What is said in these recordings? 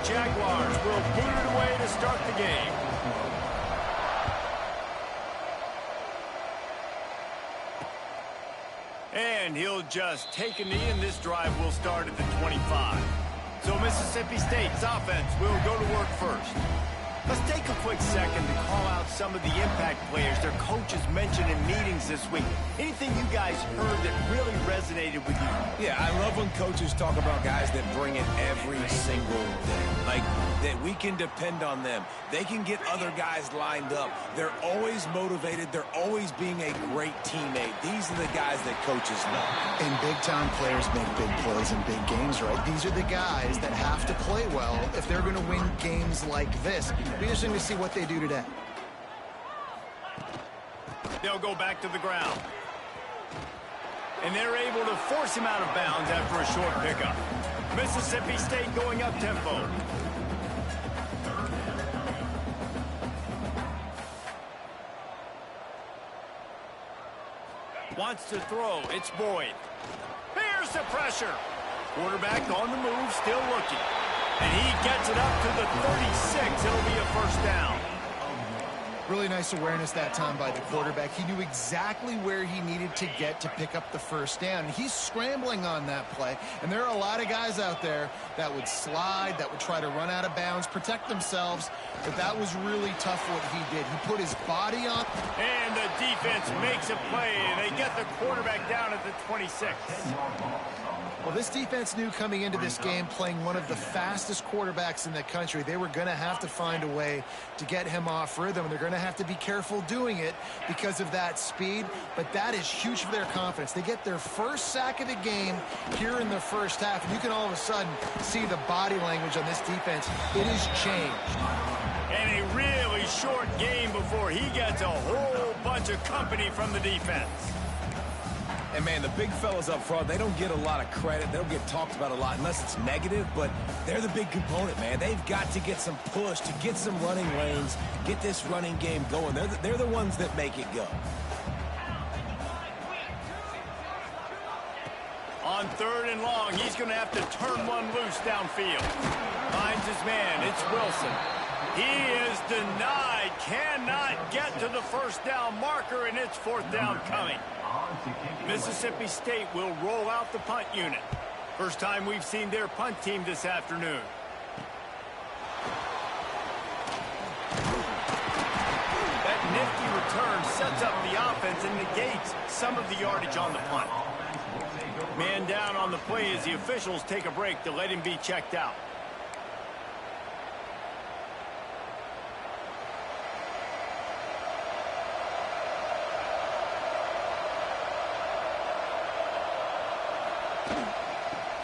Jaguars will boot it away to start the game. And he'll just take a knee, and this drive will start at the 25. So Mississippi State's offense will go to work first. Let's take a quick second to call out some of the impact players their coaches mentioned in meetings this week. Anything you guys heard that really resonated with you? Yeah, I love when coaches talk about guys that bring it every single day. Like, that we can depend on them. They can get other guys lined up. They're always motivated. They're always being a great teammate. These are the guys that coaches know. And big-time players make big plays in big games, right? These are the guys that have to play well if they're going to win games like this. Be interesting to see what they do today. They'll go back to the ground. And they're able to force him out of bounds after a short pickup. Mississippi State going up tempo. Wants to throw. It's Boyd. Here's the pressure. Quarterback on the move, still looking. And he gets it up to the 36. It'll be a first down. Really nice awareness that time by the quarterback. He knew exactly where he needed to get to pick up the first down. He's scrambling on that play, and there are a lot of guys out there that would slide, that would try to run out of bounds, protect themselves, but that was really tough what he did. He put his body on. And the defense makes a play. They get the quarterback down at the 26. Well, this defense knew coming into this game, playing one of the fastest quarterbacks in the country, they were going to have to find a way to get him off rhythm. They're going to have to be careful doing it because of that speed, but that is huge for their confidence. They get their first sack of the game here in the first half, and you can all of a sudden see the body language on this defense. It has changed. And a really short game before he gets a whole bunch of company from the defense. And, man, the big fellas up front, they don't get a lot of credit. They don't get talked about a lot unless it's negative, but they're the big component, man. They've got to get some push, to get some running lanes, get this running game going. They're the ones that make it go. On 3rd and long, he's going to have to turn one loose downfield. Finds his man. It's Wilson. He is denied. Cannot get to the first down marker, and it's 4th down coming. Mississippi State will roll out the punt unit. First time we've seen their punt team this afternoon. That nifty return sets up the offense and negates some of the yardage on the punt. Man down on the play as the officials take a break to let him be checked out.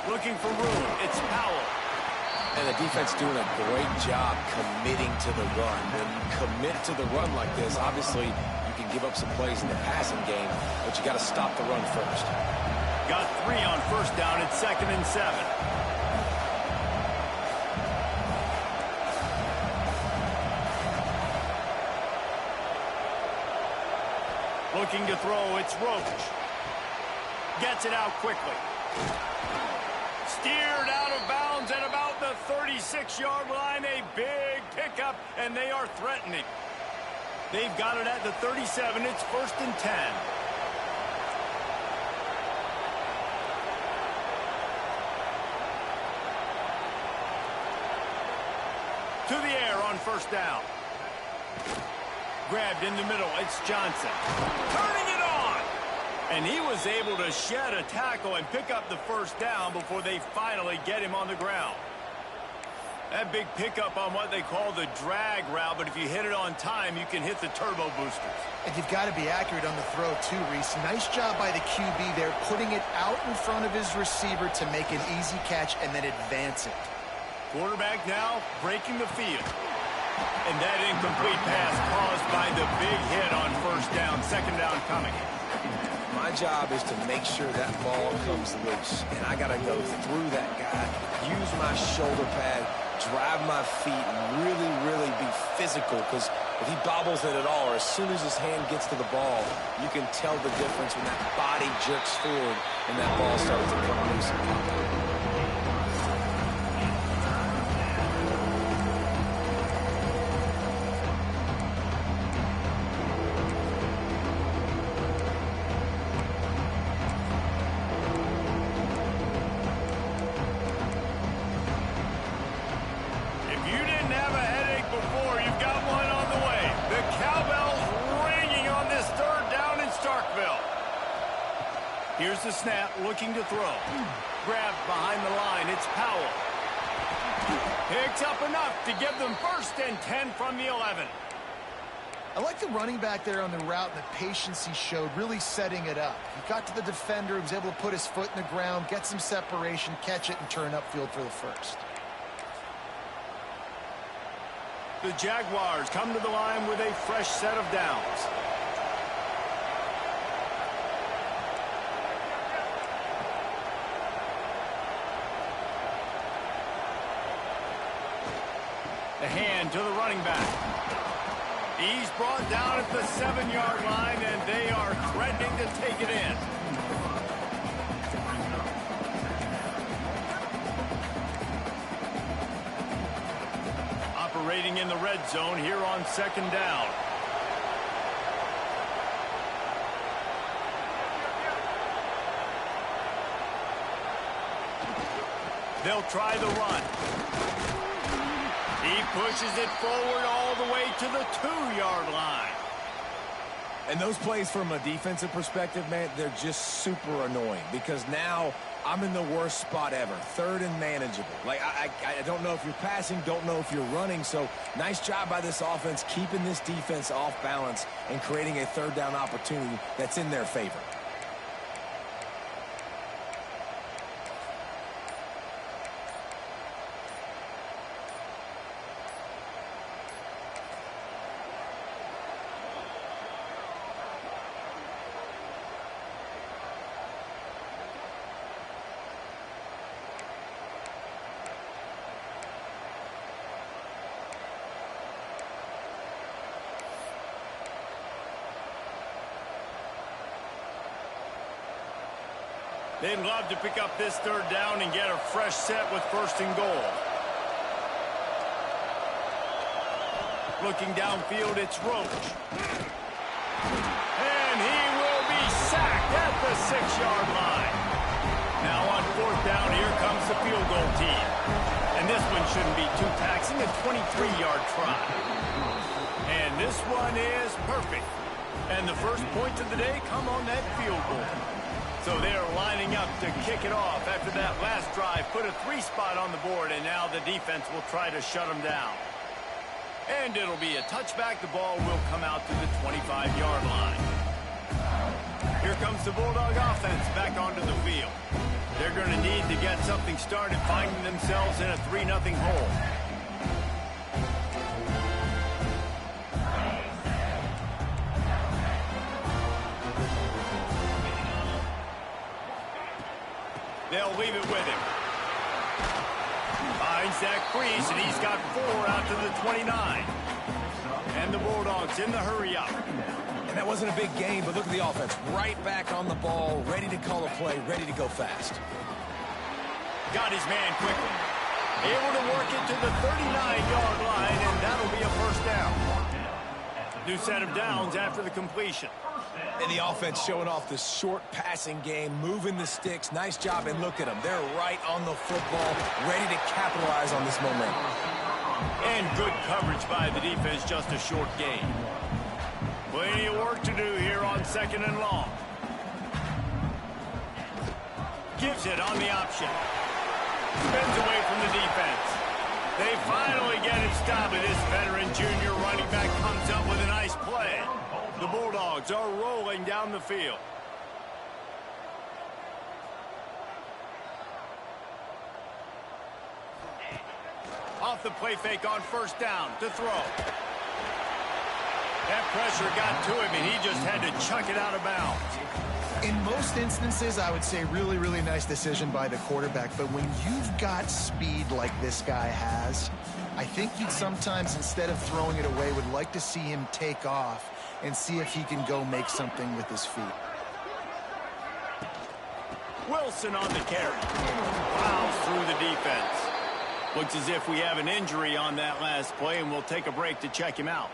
Looking for room. It's Powell. And the defense doing a great job committing to the run. When you commit to the run like this, obviously you can give up some plays in the passing game, but you got to stop the run first. Got 3 on first down. It's 2nd and 7. Looking to throw. It's Roach. Gets it out quickly. Steered out of bounds at about the 36-yard line. A big pickup, and they are threatening. They've got it at the 37. It's 1st and 10. To the air on first down. Grabbed in the middle. It's Johnson. Turning it on. And he was able to shed a tackle and pick up the first down before they finally get him on the ground. That big pickup on what they call the drag route, but if you hit it on time, you can hit the turbo boosters. And you've got to be accurate on the throw too, Reese. Nice job by the QB there, putting it out in front of his receiver to make an easy catch and then advance it. Quarterback now breaking the field. And that incomplete pass caused by the big hit on first down. 2nd down coming. My job is to make sure that ball comes loose, and I got to go through that guy, use my shoulder pad, drive my feet, and really, really be physical, because if he bobbles it at all, or as soon as his hand gets to the ball, you can tell the difference when that body jerks forward and that ball starts to come loose and pop out. the snap, looking to throw. Grabbed behind the line, it's Powell. Picks up enough to give them 1st and 10 from the 11. I like the running back there on the route and the patience he showed, really setting it up. He got to the defender, he was able to put his foot in the ground, get some separation, catch it, and turn upfield for the 1st. The Jaguars come to the line with a fresh set of downs. The hand to the running back. He's brought down at the 7-yard line, and they are threatening to take it in. Operating in the red zone here on 2nd down. They'll try the run. He pushes it forward all the way to the 2-yard line. And those plays from a defensive perspective, man, they're just super annoying because now I'm in the worst spot ever. 3rd and manageable. Like, I don't know if you're passing, don't know if you're running. So nice job by this offense keeping this defense off balance and creating a 3rd down opportunity that's in their favor. They'd love to pick up this 3rd down and get a fresh set with 1st and goal. Looking downfield, it's Roach. And he will be sacked at the 6-yard line. Now on 4th down, here comes the field goal team. And this one shouldn't be too taxing, a 23-yard try. And this one is perfect. And the first points of the day come on that field goal. So they're lining up to kick it off after that last drive. Put a 3 spot on the board, and now the defense will try to shut them down. And it'll be a touchback. The ball will come out to the 25-yard line. Here comes the Bulldog offense back onto the field. They're going to need to get something started, finding themselves in a 3-0 hole. They'll leave it with him. Finds that crease, and he's got 4 out to the 29. And the Bulldogs in the hurry up. And that wasn't a big gain, but look at the offense. Right back on the ball, ready to call a play, ready to go fast. Got his man quickly. Able to work it to the 39-yard line, and that'll be a 1st down. New set of downs after the completion. And the offense showing off the short passing game, moving the sticks. Nice job, and look at them. They're right on the football, ready to capitalize on this momentum. And good coverage by the defense, just a short gain. Plenty of work to do here on 2nd and long. Gives it on the option. Spins away from the defense. They finally get it stopped, and this veteran junior running back comes up with a nice play. The Bulldogs are rolling down the field. Off the play fake on 1st down to throw. That pressure got to him, and he just had to chuck it out of bounds. In most instances, I would say really, really nice decision by the quarterback. But when you've got speed like this guy has, I think you'd sometimes, instead of throwing it away, would like to see him take off and see if he can go make something with his feet. Wilson on the carry. Plows through the defense. Looks as if we have an injury on that last play, and we'll take a break to check him out.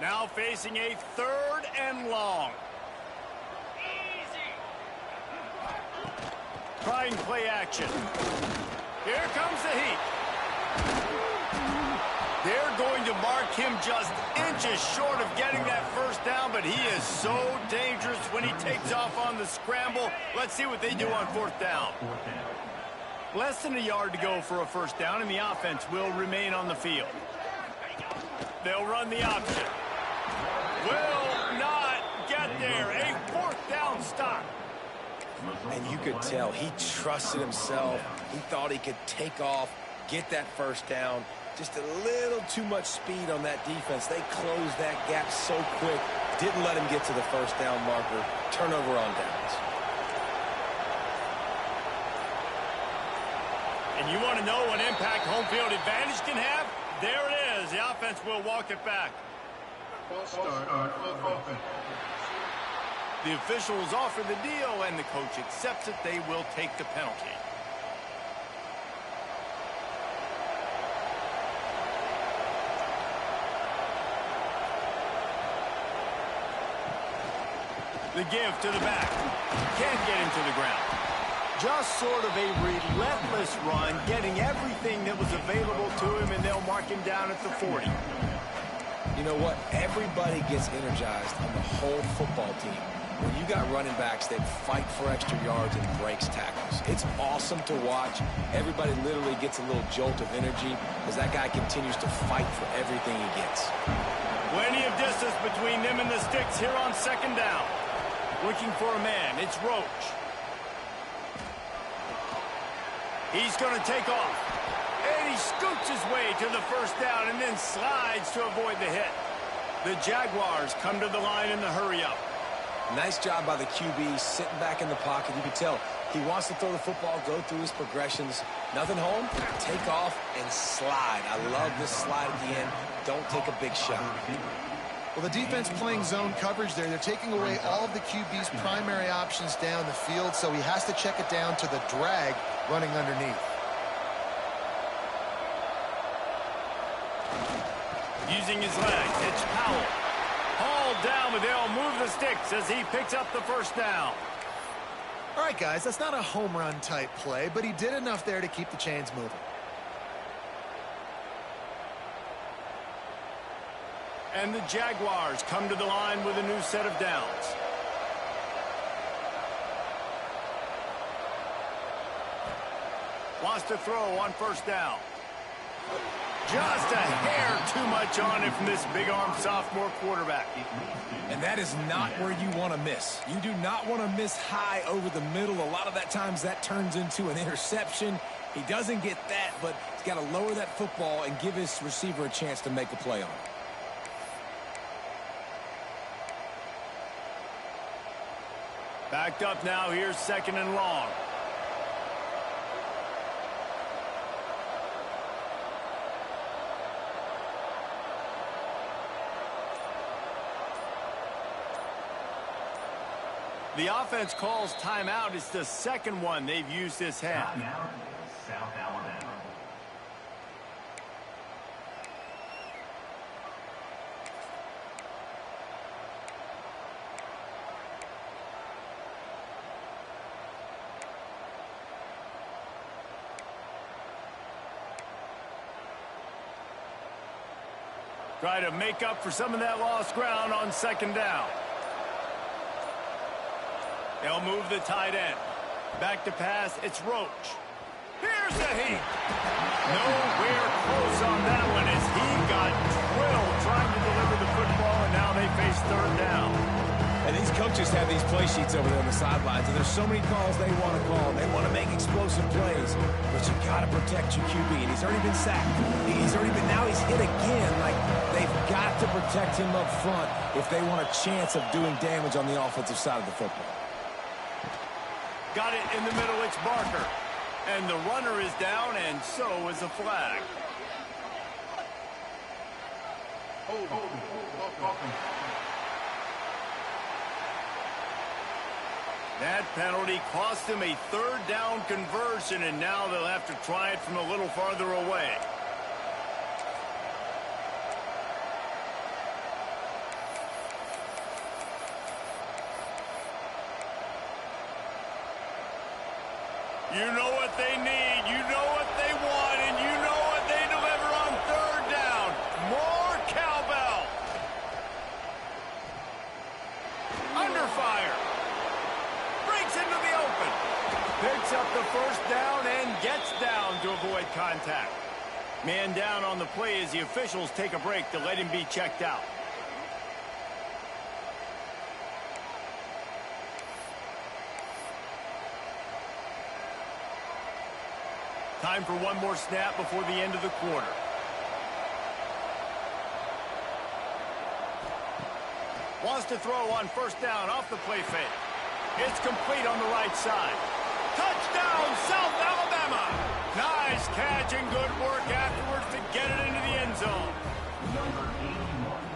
Now facing a 3rd and long. Trying play action. Here comes the heat. They're going to mark him just inches short of getting that first down, but he is so dangerous when he takes off on the scramble. Let's see what they do on fourth down. Less than a yard to go for a first down, and the offense will remain on the field. They'll run the option. Will not get there. A fourth down stop. And you could tell he trusted himself. He thought he could take off, get that first down. Just a little too much speed on that defense. They closed that gap so quick. Didn't let him get to the first down marker. Turnover on downs. And you want to know what impact home field advantage can have? There it is. The offense will walk it back. The officials offer the deal, and the coach accepts it. They will take the penalty. The give to the back. Can't get him to the ground. Just sort of a relentless run, getting everything that was available to him, and they'll mark him down at the 40. You know what? Everybody gets energized on the whole football team. When you got running backs that fight for extra yards and breaks tackles, it's awesome to watch. Everybody literally gets a little jolt of energy as that guy continues to fight for everything he gets. Plenty of distance between them and the sticks here on second down. Looking for a man. It's Roach. He's going to take off. And he scoots his way to the first down and then slides to avoid the hit. The Jaguars come to the line in the hurry-up. Nice job by the QB, sitting back in the pocket. You can tell he wants to throw the football, go through his progressions. Nothing home, take off, and slide. I love this slide at the end. Don't take a big shot. Well, the defense playing zone coverage there. They're taking away all of the QB's primary options down the field, so he has to check it down to the drag running underneath. Using his legs, it's Powell. Hauled down, but they'll move the sticks as he picks up the first down. All right, guys, that's not a home run type play, but he did enough there to keep the chains moving. And the Jaguars come to the line with a new set of downs. Wants to throw on first down. Just a hair too much on it from this big-arm sophomore quarterback. And that is not where you want to miss. You do not want to miss high over the middle. A lot of that times that turns into an interception. He doesn't get that, but he's got to lower that football and give his receiver a chance to make a play on it. Backed up now, here's second and long. The offense calls timeout. It's the second one they've used this half. South Alabama. Try to make up for some of that lost ground on second down. They'll move the tight end. Back to pass, it's Roach. Here's the heat. Nowhere close on that one as he got drilled trying to deliver the football, and now they face third down. And these coaches have these play sheets over there on the sidelines, and there's so many calls they want to call. They want to make explosive plays, but you got to protect your QB, and he's already been sacked. Now he's hit again. Like, they've got to protect him up front if they want a chance of doing damage on the offensive side of the football. Got it in the middle, it's Barker. And the runner is down, and so is a flag. That penalty cost him a third down conversion, and now they'll have to try it from a little farther away. You know what they need. You know what they up the first down and gets down to avoid contact. Man down on the play as the officials take a break to let him be checked out. Time for one more snap before the end of the quarter. Wants to throw on first down off the play fake. It's complete on the right side. Touchdown, South Alabama! Nice catch and good work afterwards to get it into the end zone.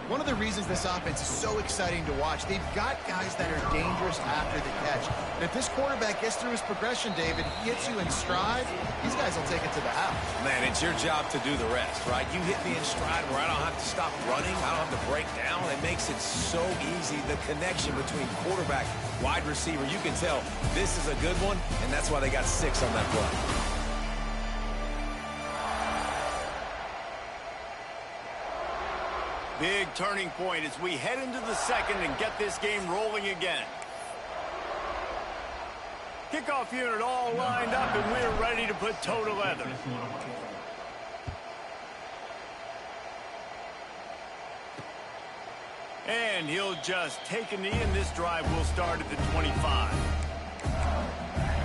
One of the reasons this offense is so exciting to watch, they've got guys that are dangerous after the catch. And if this quarterback gets through his progression, David, he hits you in stride, these guys will take it to the house. Man, it's your job to do the rest, right? You hit me in stride where I don't have to stop running, I don't have to break down. It makes it so easy, the connection between quarterback, wide receiver. You can tell this is a good one, and that's why they got 6 on that play. Big turning point as we head into the second and get this game rolling again. Kickoff unit all lined up, and we're ready to put toe to leather. And he'll just take a knee, and this drive will start at the 25.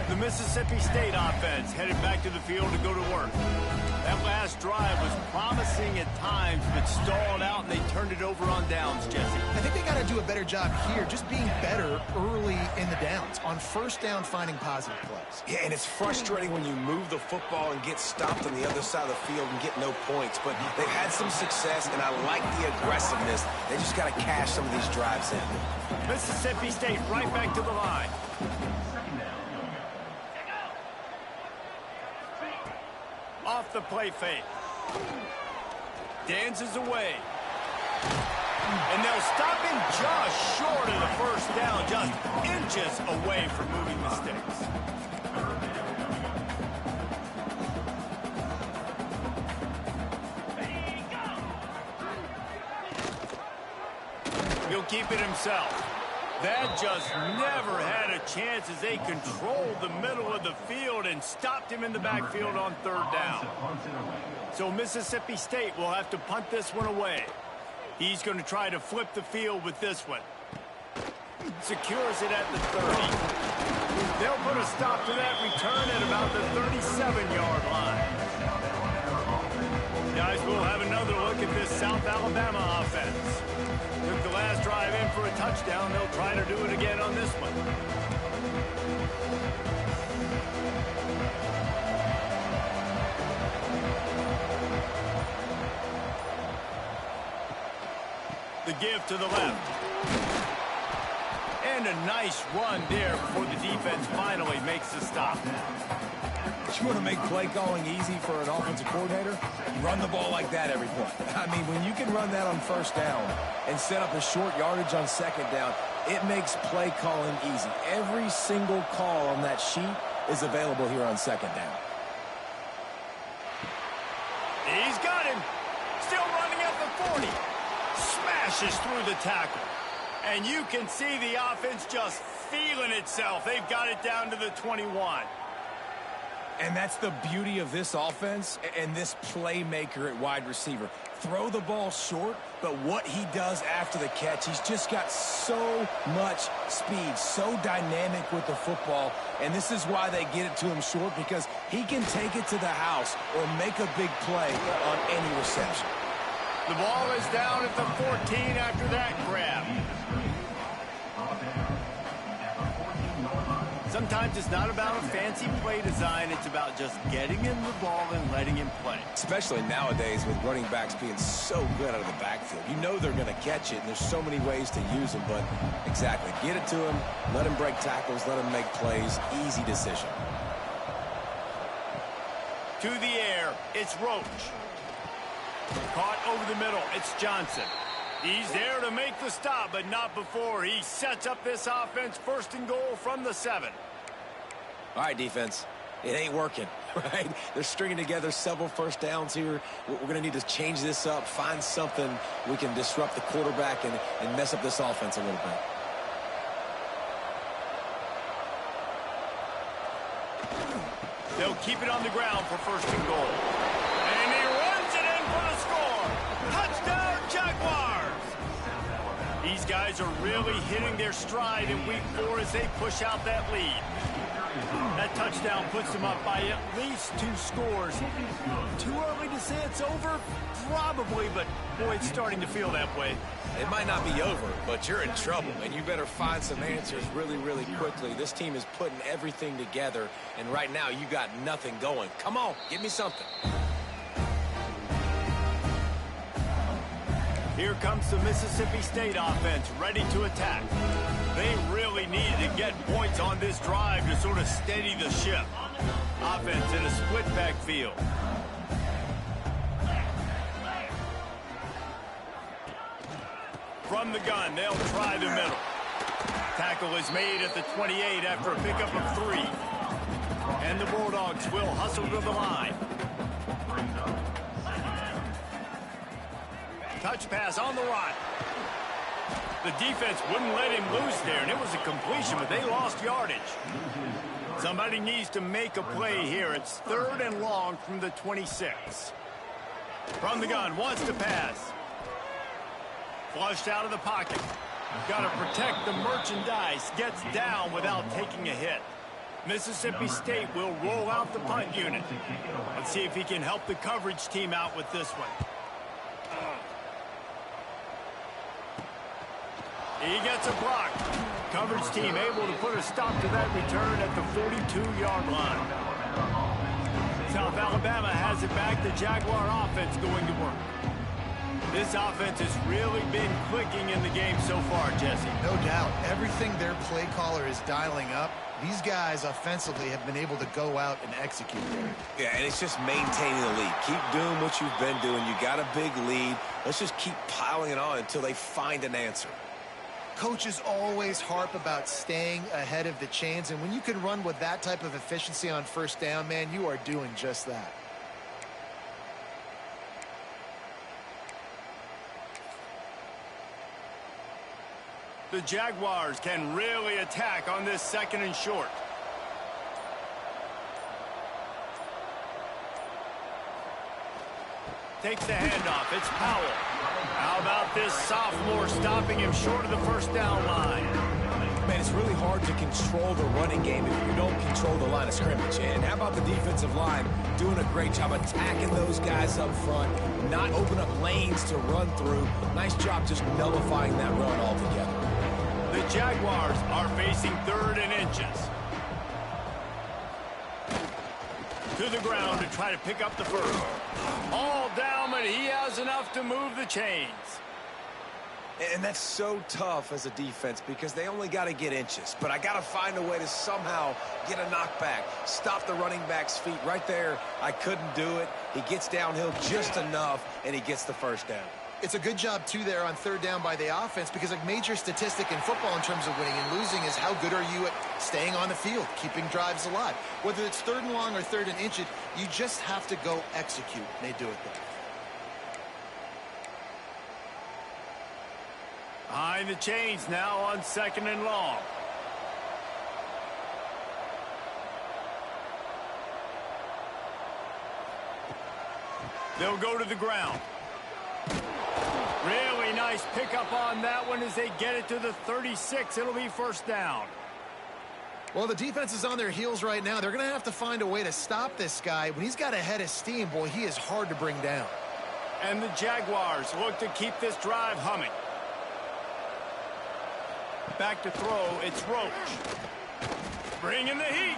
The Mississippi State offense headed back to the field to go to work. That last drive was promising at times, but stalled out, and they turned it over on downs, Jesse. I think they got to do a better job here, just being better early in the downs, on first down finding positive plays. Yeah, and it's frustrating when you move the football and get stopped on the other side of the field and get no points, but they've had some success, and I like the aggressiveness. They just got to cash some of these drives in. Mississippi State right back to the line. Off the play fake. Dances away. And they'll stop him just short of the first down, just inches away from moving the sticks. He'll keep it himself. That just never had a chance as they controlled the middle of the field and stopped him in the backfield on third down. So Mississippi State will have to punt this one away. He's going to try to flip the field with this one. Secures it at the 30. They'll put a stop to that return at about the 37-yard line. Guys, we'll have another look at this South Alabama offense. Took the last drive in for a touchdown. They'll try to do it again on this one. The give to the left. And a nice run there before the defense finally makes the stop. You want to make play calling easy for an offensive coordinator? Run the ball like that every play. I mean, when you can run that on first down and set up a short yardage on second down, it makes play calling easy. Every single call on that sheet is available here on second down. He's got him. Still running at the 40. Smashes through the tackle. And you can see the offense just feeling itself. They've got it down to the 21. And that's the beauty of this offense and this playmaker at wide receiver. Throw the ball short, but what he does after the catch, he's just got so much speed, so dynamic with the football, and this is why they get it to him short, because he can take it to the house or make a big play on any reception. The ball is down at the 14 after that grab. Sometimes it's not about a fancy play design. It's about just getting him the ball and letting him play. Especially nowadays with running backs being so good out of the backfield. You know they're going to catch it, and there's so many ways to use them. But exactly, get it to him, let him break tackles, let him make plays. Easy decision. To the air, it's Roach. Caught over the middle, it's Johnson. He's there to make the stop, but not before he sets up this offense first and goal from the 7. All right, defense. It ain't working, right? They're stringing together several first downs here. We're going to need to change this up, find something we can disrupt the quarterback and mess up this offense a little bit. They'll keep it on the ground for first and goal. And he runs it in for the score. Touchdown, Jaguars! These guys are really hitting their stride in week 4 as they push out that lead. That touchdown puts them up by at least 2 scores. Too early to say it's over? Probably, but boy, it's starting to feel that way. It might not be over, but you're in trouble, and you better find some answers really, really quickly. This team is putting everything together, and right now you got nothing going. Come on, give me something. Here comes the Mississippi State offense, ready to attack. They really needed to get points on this drive to sort of steady the ship. Offense in a split backfield. From the gun, they'll try the middle. Tackle is made at the 28 after a pickup of 3. And the Bulldogs will hustle to the line. Touch pass on the run. The defense wouldn't let him loose there, and it was a completion, but they lost yardage. Somebody needs to make a play here. It's 3rd and long from the 26. From the gun, wants to pass. Flushed out of the pocket. Got to protect the merchandise. Gets down without taking a hit. Mississippi State will roll out the punt unit. Let's see if he can help the coverage team out with this one. He gets a block. Coverage team able to put a stop to that return at the 42-yard line. South Alabama has it back. The Jaguar offense going to work. This offense has really been clicking in the game so far, Jesse. No doubt. Everything their play caller is dialing up, these guys offensively have been able to go out and execute there. Yeah, and it's just maintaining the lead. Keep doing what you've been doing. You got a big lead. Let's just keep piling it on until they find an answer. Coaches always harp about staying ahead of the chains, and when you can run with that type of efficiency on first down, man, you are doing just that. The Jaguars can really attack on this 2nd and short. Takes the handoff. It's Powell. How about this sophomore stopping him short of the first down line? Man, it's really hard to control the running game if you don't control the line of scrimmage. And how about the defensive line doing a great job attacking those guys up front, not open up lanes to run through. Nice job just nullifying that run altogether. The Jaguars are facing 3rd and inches. To the ground to try to pick up the first. All down, but he has enough to move the chains. And that's so tough as a defense because they only got to get inches. But I got to find a way to somehow get a knockback, stop the running back's feet right there. I couldn't do it. He gets downhill just enough, and he gets the first down. It's a good job, too, there on 3rd down by the offense because a major statistic in football in terms of winning and losing is how good are you at staying on the field, keeping drives alive. Whether it's 3rd and long or 3rd and inches, you just have to go execute. They do it there. Behind the chains now on 2nd and long. They'll go to the ground. Really nice pickup on that one as they get it to the 36. It'll be first down. Well, the defense is on their heels right now. They're going to have to find a way to stop this guy. When he's got a head of steam, boy, he is hard to bring down. And the Jaguars look to keep this drive humming. Back to throw, it's Roach. Bringing the heat.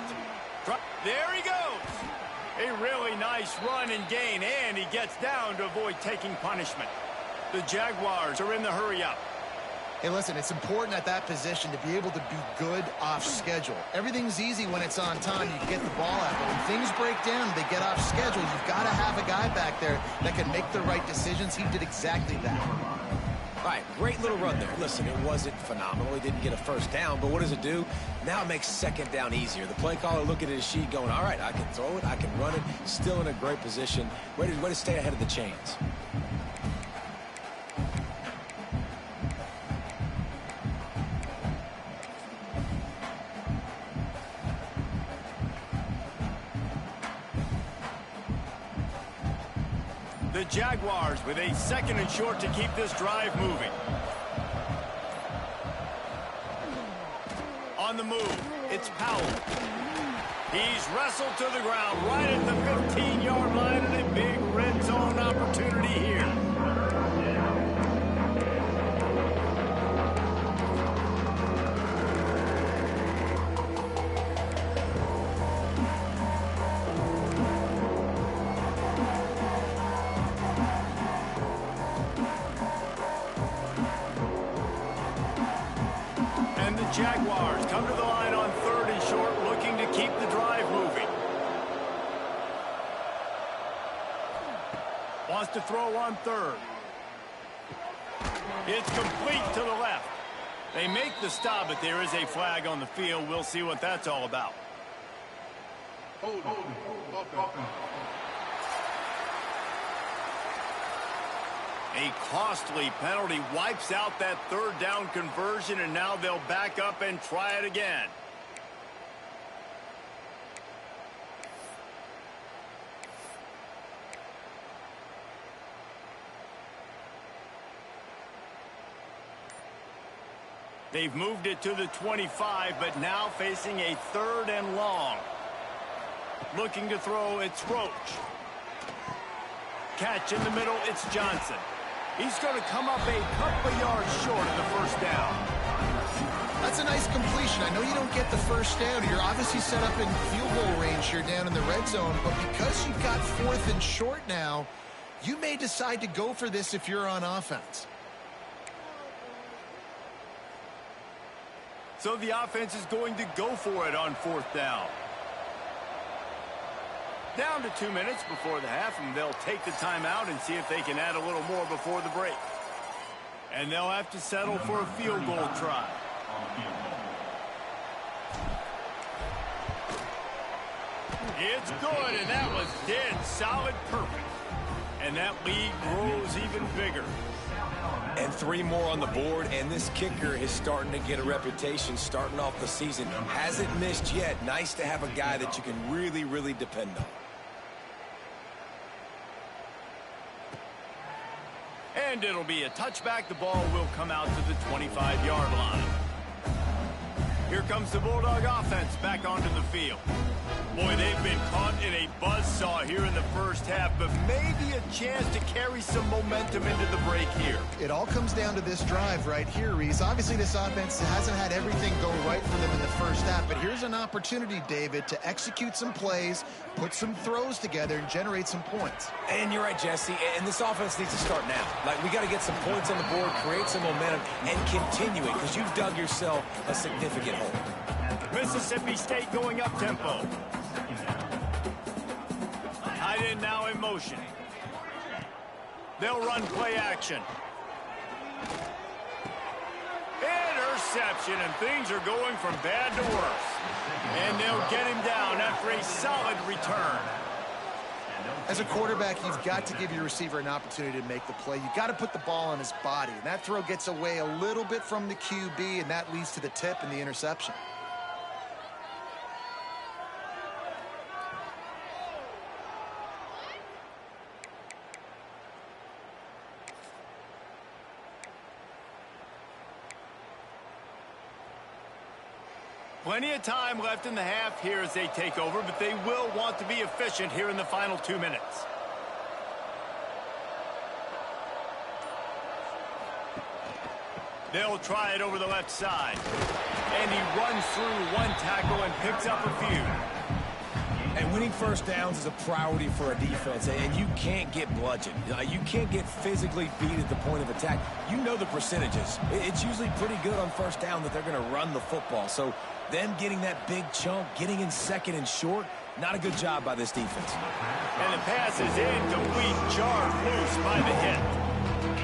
There he goes. A really nice run and gain, and he gets down to avoid taking punishment. The Jaguars are in the hurry-up. Hey, listen, it's important at that position to be able to be good off schedule. Everything's easy when it's on time. You can get the ball out. But when things break down, they get off schedule. You've got to have a guy back there that can make the right decisions. He did exactly that. All right, great little run there. Listen, it wasn't phenomenal. He didn't get a first down, but what does it do? Now it makes 2nd down easier. The play caller looking at his sheet going, all right, I can throw it, I can run it, still in a great position, ready to stay ahead of the chains. The Jaguars with a 2nd and short to keep this drive moving. On the move, it's Powell. He's wrestled to the ground right at the 15-yard line, and a big red zone opportunity here. And the Jaguars come to the line on 3rd and short, looking to keep the drive moving. Wants to throw on 3rd. It's complete to the left. They make the stop, but there is a flag on the field. We'll see what that's all about. A costly penalty wipes out that 3rd down conversion, and now they'll back up and try it again. They've moved it to the 25, but now facing a 3rd and long. Looking to throw, it's Roach. Catch in the middle, it's Johnson. He's going to come up a couple yards short of the 1st down. That's a nice completion. I know you don't get the 1st down. You're obviously set up in field goal range here down in the red zone, but because you've got 4th and short now, you may decide to go for this if you're on offense. So the offense is going to go for it on 4th down. Down to 2 minutes before the half, and they'll take the timeout and see if they can add a little more before the break. And they'll have to settle for a field goal try. It's good, and that was dead solid perfect. And that lead grows even bigger. And 3 more on the board, and this kicker is starting to get a reputation starting off the season. Hasn't missed yet. Nice to have a guy that you can really, really depend on. And it'll be a touchback. The ball will come out to the 25-yard line. Here comes the Bulldog offense back onto the field. Boy, they've been caught in a buzzsaw here in the 1st half, but maybe a chance to carry some momentum into the break here. It all comes down to this drive right here, Reese. Obviously, this offense hasn't had everything go right for them in the 1st half, but here's an opportunity, David, to execute some plays, put some throws together, and generate some points. And you're right, Jesse, and this offense needs to start now. Like, we got to get some points on the board, create some momentum, and continue it, because you've dug yourself a significant hole. Mississippi State going up tempo. Tight end now in motion. They'll run play action. Interception, and things are going from bad to worse. And they'll get him down after a solid return. As a quarterback, you've got to give your receiver an opportunity to make the play. You've got to put the ball on his body. And that throw gets away a little bit from the QB, and that leads to the tip and the interception. Plenty of time left in the half here as they take over, but they will want to be efficient here in the final 2 minutes. They'll try it over the left side. And he runs through one tackle and picks up a few. And winning 1st downs is a priority for a defense, and you can't get bludgeoned. You can't get physically beat at the point of attack. You know the percentages. It's usually pretty good on 1st down that they're going to run the football. So them getting that big chunk, getting in 2nd and short, not a good job by this defense. And the pass is incomplete, jarred loose by the hit.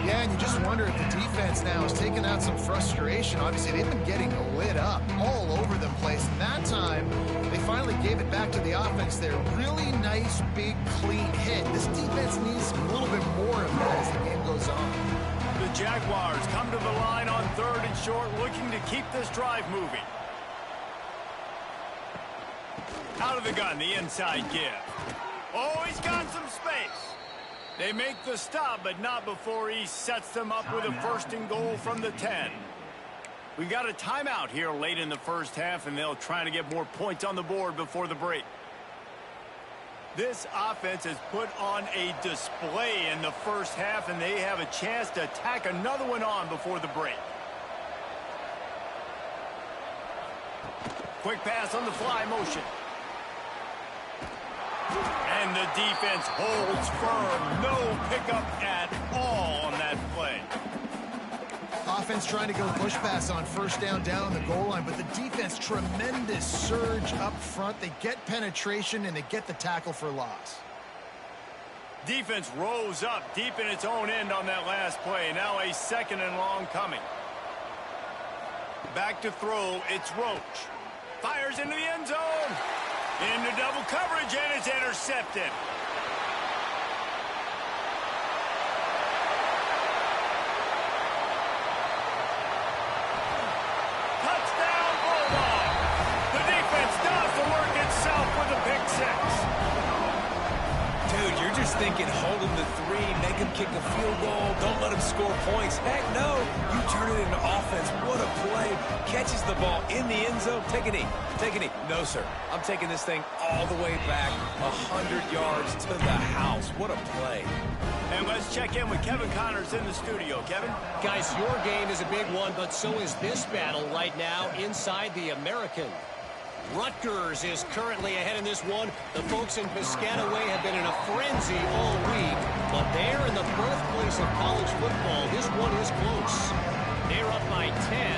Yeah, and you just wonder if the defense now has taken out some frustration. Obviously, they've been getting lit up all over the place. And that time, they finally gave it back to the offense there. Really nice, big, clean hit. This defense needs a little bit more of that as the game goes on. The Jaguars come to the line on 3rd and short, looking to keep this drive moving. Out of the gun, the inside give. Oh, he's got some space. They make the stop, but not before he sets them up with a 1st and goal from the 10. We got a timeout here late in the first half, and they'll try to get more points on the board before the break. This offense has put on a display in the first half, and they have a chance to tack another one on before the break. Quick pass on the fly motion. And the defense holds firm. No pickup at all on that play. Offense trying to go push pass on 1st down on the goal line, but the defense, tremendous surge up front. They get penetration, and they get the tackle for loss. Defense rose up deep in its own end on that last play. Now a 2nd and long coming. Back to throw, it's Roach. Fires into the end zone. Into double coverage, and it's intercepted. Touchdown, Bulldog. The defense does the work itself with a pick 6. Dude, you're just thinking, hold him to 3, make him kick a field goal, don't let him score points. Heck no, you turn it into offense. What a play. Catches the ball in the end zone. Take a knee. Take a knee. No, sir. I'm taking this thing all the way back 100 yards to the house. What a play. And let's check in with Kevin Connors in the studio. Kevin? Guys, your game is a big one, but so is this battle right now inside the American. Rutgers is currently ahead in this one. The folks in Piscataway have been in a frenzy all week, but they're in the birthplace of college football. This one is close. They're up by 10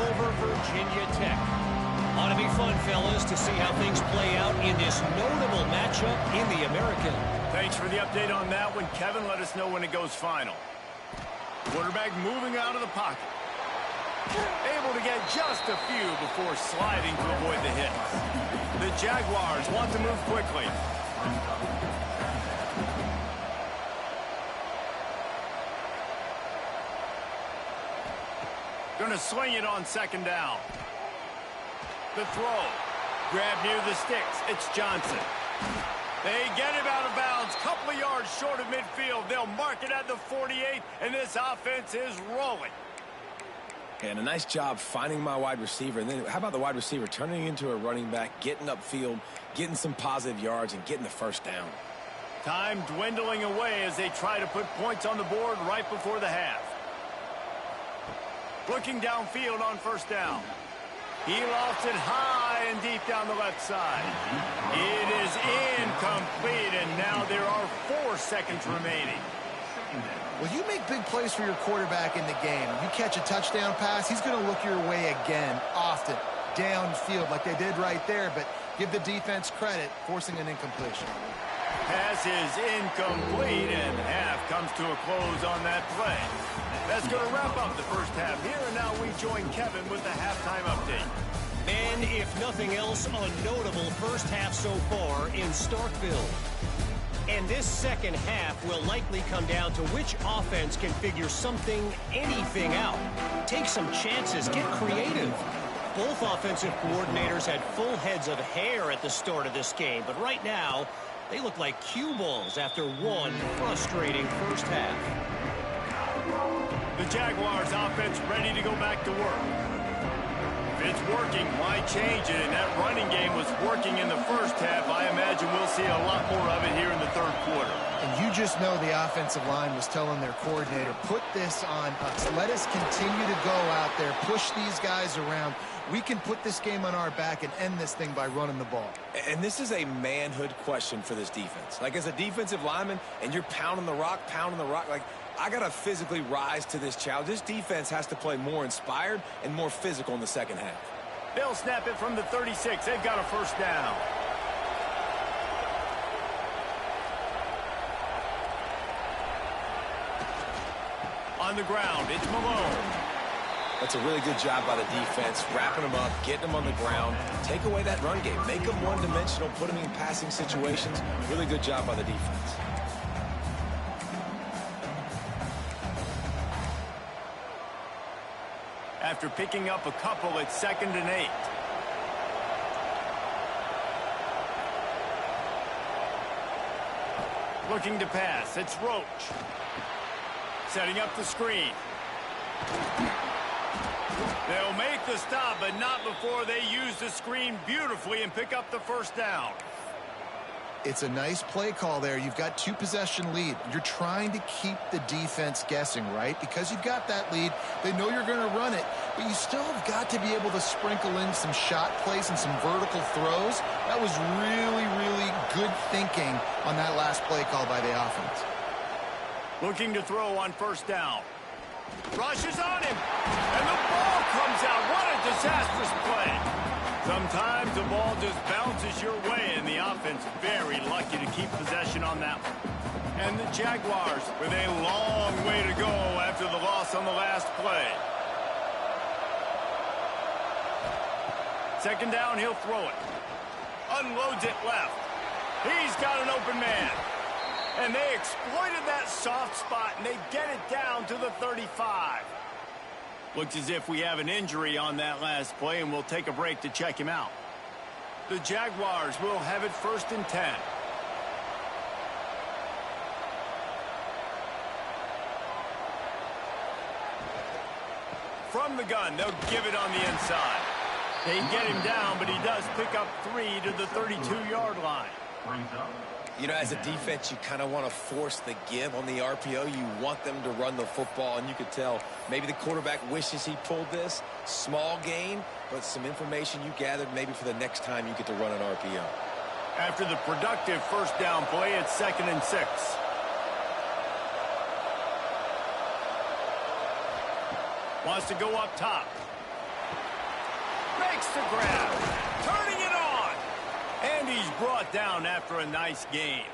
over Virginia Tech. Ought to be fun, fellas, to see how things play out in this notable matchup in the American. Thanks for the update on that one, Kevin. Let us know when it goes final. Quarterback moving out of the pocket. Able to get just a few before sliding to avoid the hits. The Jaguars want to move quickly. Going to swing it on 2nd down. The throw. Grab near the sticks. It's Johnson. They get him out of bounds. Couple of yards short of midfield. They'll mark it at the 48, and this offense is rolling. And a nice job finding my wide receiver. And then how about the wide receiver turning into a running back, getting upfield, getting some positive yards, and getting the 1st down. Time dwindling away as they try to put points on the board right before the half. Looking downfield on 1st down. He lofts it high and deep down the left side. It is incomplete, and now there are 4 seconds remaining. Well, you make big plays for your quarterback in the game. You catch a touchdown pass, he's going to look your way again, often, downfield like they did right there, but give the defense credit, forcing an incompletion. Pass is incomplete, and half comes to a close on that play. That's going to wrap up the first half here, and now we join Kevin with the halftime update. And if nothing else, a notable first half so far in Starkville. And this second half will likely come down to which offense can figure something, anything out. Take some chances, get creative. Both offensive coordinators had full heads of hair at the start of this game, but right now, they look like cue balls after one frustrating first half. The Jaguars offense ready to go back to work. If it's working, why change it? And that running game was working in the first half. I imagine we'll see a lot more of it here in the 3rd quarter. And you just know the offensive line was telling their coordinator, put this on us. Let us continue to go out there, push these guys around. We can put this game on our back and end this thing by running the ball. And this is a manhood question for this defense. Like, as a defensive lineman, and you're pounding the rock, like, I got to physically rise to this challenge. This defense has to play more inspired and more physical in the second half. They'll snap it from the 36. They've got a 1st down. On the ground, it's Malone. That's a really good job by the defense, wrapping them up, getting them on the ground. Take away that run game. Make them one-dimensional, put them in passing situations. Really good job by the defense. After picking up a couple, it's 2nd and 8. Looking to pass. It's Roach. Setting up the screen. They'll make the stop, but not before they use the screen beautifully and pick up the first down. It's a nice play call there. You've got 2-possession lead. You're trying to keep the defense guessing, right? Because you've got that lead, they know you're going to run it, but you still have got to be able to sprinkle in some shot plays and some vertical throws. That was really, really good thinking on that last play call by the offense. Looking to throw on first down. Rushes on him, and the ball comes out. What a disastrous play. Sometimes the ball just bounces your way, and the offense very lucky to keep possession on that one. And the Jaguars with a long way to go after the loss on the last play. Second down, he'll throw it. Unloads it left. He's got an open man. And they exploited that soft spot, and they get it down to the 35. Looks as if we have an injury on that last play, and we'll take a break to check him out. The Jaguars will have it 1st and 10. From the gun, they'll give it on the inside. They get him down, but he does pick up 3 to the 32-yard line. You know, as a defense, you kind of want to force the give on the RPO. You want them to run the football, and you could tell maybe the quarterback wishes he pulled this. Small gain, but some information you gathered maybe for the next time you get to run an RPO. After the productive first down play, it's 2nd and 6. Wants to go up top. Makes the grab. Turning it on. And he's brought down after a nice gain.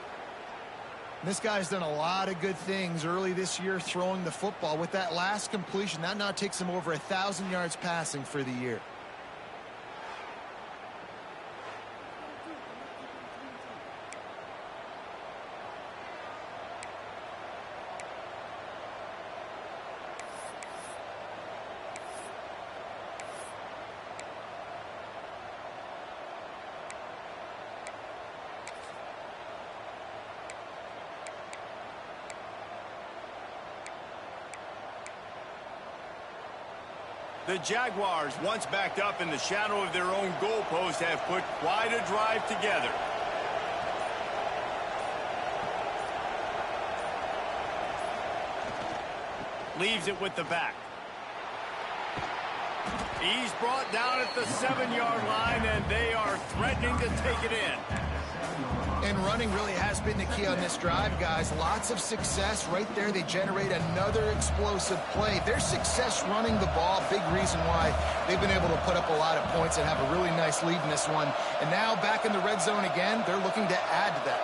This guy's done a lot of good things early this year throwing the football. With that last completion, that now takes him over 1,000 yards passing for the year. The Jaguars, once backed up in the shadow of their own goalpost, have put quite a drive together. Leaves it with the back. He's brought down at the 7-yard line, and they are threatening to take it in. And running really has been the key on this drive, guys. Lots of success right there. They generate another explosive play. Their success running the ball, big reason why they've been able to put up a lot of points and have a really nice lead in this one. And now back in the red zone again, they're looking to add to that.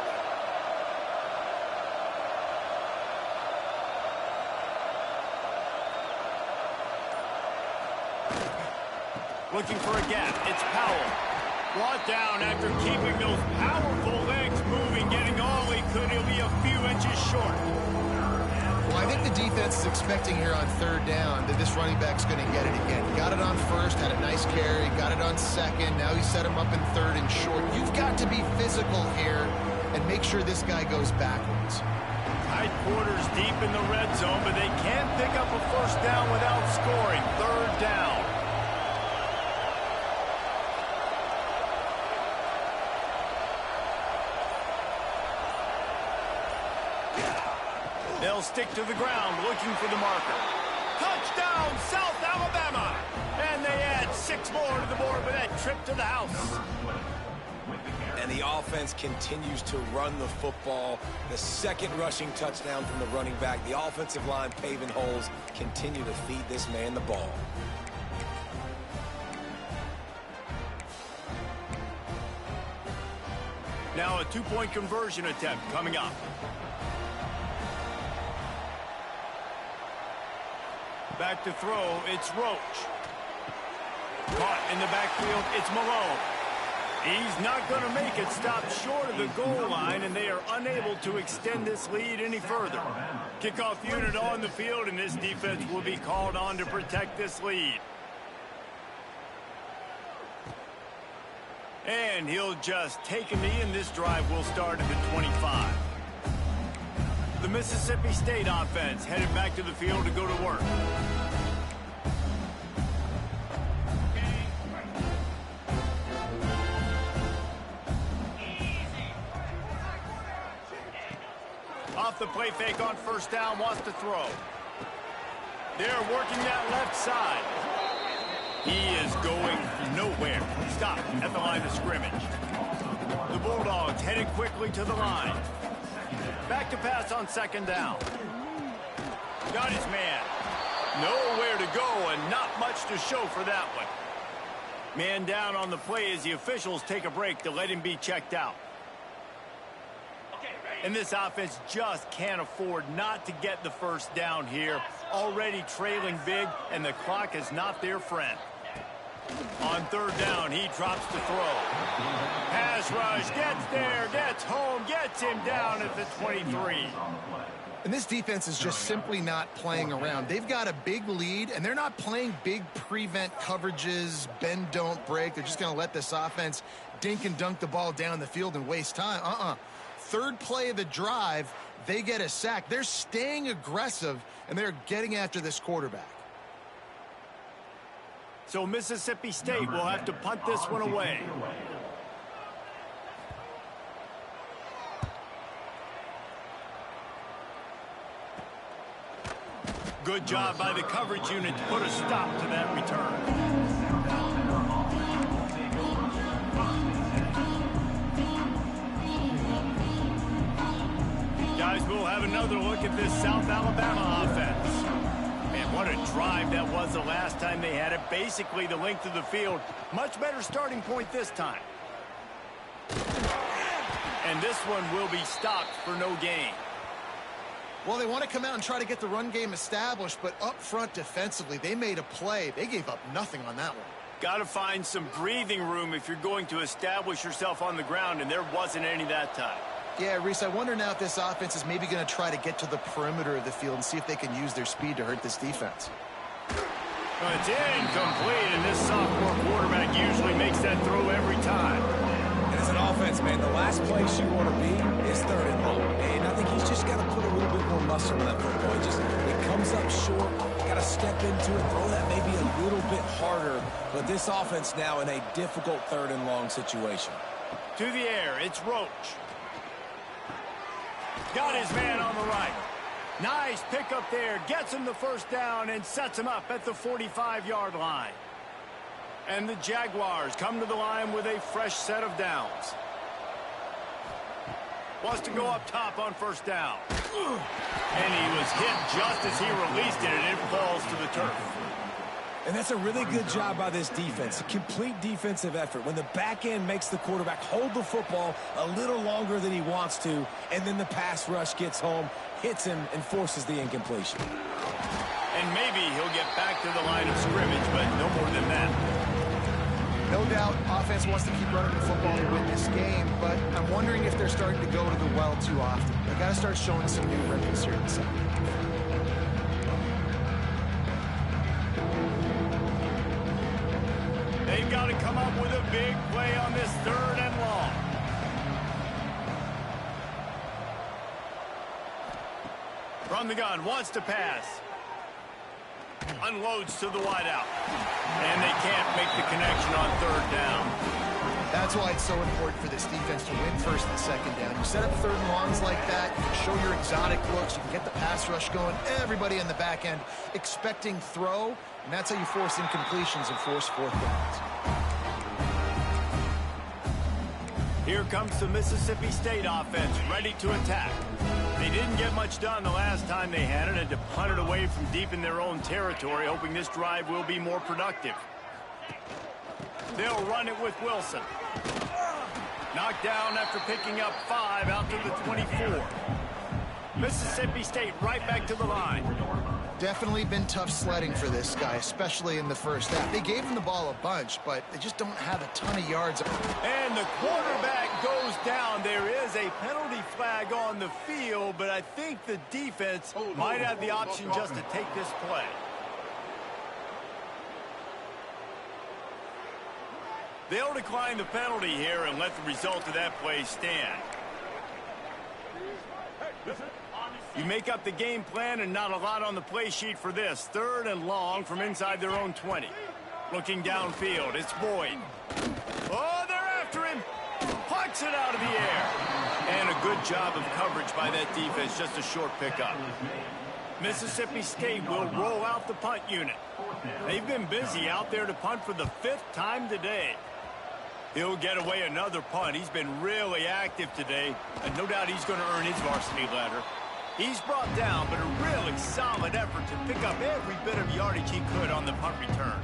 Looking for a gap. It's Powell. Brought down after keeping those powerful legs moving, getting all he could. He'll be a few inches short. Well, I think the defense is expecting here on 3rd down that this running back's going to get it again. Got it on 1st, had a nice carry, got it on 2nd. Now he set him up in 3rd and short. You've got to be physical here and make sure this guy goes backwards. Tight quarters deep in the red zone, but they can't pick up a first down without scoring. 3rd down. They'll stick to the ground looking for the marker. Touchdown, South Alabama! And they add 6 more to the board with that trip to the house. And the offense continues to run the football. The 2nd rushing touchdown from the running back. The offensive line paving holes. Continue to feed this man the ball. Now a 2-point conversion attempt coming up. Back to throw, it's Roach. Caught in the backfield, it's Malone. He's not going to make it. Stop short of the goal line, and they are unable to extend this lead any further. Kickoff unit on the field, and this defense will be called on to protect this lead. And he'll just take a knee, and this drive will start at the 25. Mississippi State offense headed back to the field to go to work. Off the play fake on first down, wants to throw. They're working that left side. He is going nowhere. Stop at the line of scrimmage. The Bulldogs headed quickly to the line. Back to pass on second down. Got his man. Nowhere to go and not much to show for that one. Man down on the play as the officials take a break to let him be checked out. And this offense just can't afford not to get the first down here. Already trailing big, and the clock is not their friend. On third down, he drops to throw. Pass rush, gets there, gets home, gets him down at the 23. And this defense is just simply not playing around. They've got a big lead, and they're not playing big prevent coverages, bend, don't break. They're just going to let this offense dink and dunk the ball down the field and waste time. Third play of the drive, they get a sack. They're staying aggressive, and they're getting after this quarterback. So Mississippi State will have to punt this one away. Good job by the coverage unit to put a stop to that return. Guys, we'll have another look at this South Alabama offense. Man, what a drive that was the last time they had it. Basically the length of the field. Much better starting point this time. And this one will be stopped for no gain. Well, they want to come out and try to get the run game established, but up front defensively, they made a play. They gave up nothing on that one. Got to find some breathing room if you're going to establish yourself on the ground, and there wasn't any that time. Yeah, Reese, I wonder now if this offense is maybe going to try to get to the perimeter of the field and see if they can use their speed to hurt this defense. Well, it's incomplete, and this sophomore quarterback usually makes that throw every time. And as an offense, man, the last place you want to be is third and long. And I think he's just got to put a little bit more muscle in that football. It comes up short, got to step into it, throw that maybe a little bit harder. But this offense now in a difficult third and long situation. To the air, it's Roach. Got his man on the right. Nice pickup there. Gets him the first down and sets him up at the 45-yard line. And the Jaguars come to the line with a fresh set of downs. Wants to go up top on first down. And he was hit just as he released it, and it falls to the turf. And that's a really good job by this defense. A complete defensive effort. When the back end makes the quarterback hold the football a little longer than he wants to, and then the pass rush gets home, hits him, and forces the incompletion. And maybe he'll get back to the line of scrimmage, but no more than that. No doubt, offense wants to keep running the football to win this game, but I'm wondering if they're starting to go to the well too often. They got to start showing some new wrinkles here in the second. They've got to come up with a big play on this third and long. From the gun, wants to pass. Unloads to the wideout. And they can't make the connection on third down. That's why it's so important for this defense to win first and second down. You set up third and longs like that, you can show your exotic looks, you can get the pass rush going, everybody in the back end expecting throw, and that's how you force incompletions and force fourth downs. Here comes the Mississippi State offense, ready to attack. They didn't get much done the last time they had it, and to punt it away from deep in their own territory, hoping this drive will be more productive. They'll run it with Wilson. Knocked down after picking up 5 out to the 24. Mississippi State right back to the line. Definitely been tough sledding for this guy, especially in the first half. They gave him the ball a bunch, but they just don't have a ton of yards. And the quarterback goes down. There is a penalty flag on the field, but I think the defense might have the option just to take this play. They'll decline the penalty here and let the result of that play stand. On the You make up the game plan and not a lot on the play sheet for this. 3rd and long from inside their own 20. Looking downfield, it's Boyd. Oh, they're after him. Pucks it out of the air. And a good job of coverage by that defense, just a short pickup. Mississippi State will roll out the punt unit. They've been busy out there to punt for the 5th time today. He'll get away another punt. He's been really active today, and no doubt he's going to earn his varsity letter. He's brought down, but a really solid effort to pick up every bit of yardage he could on the punt return.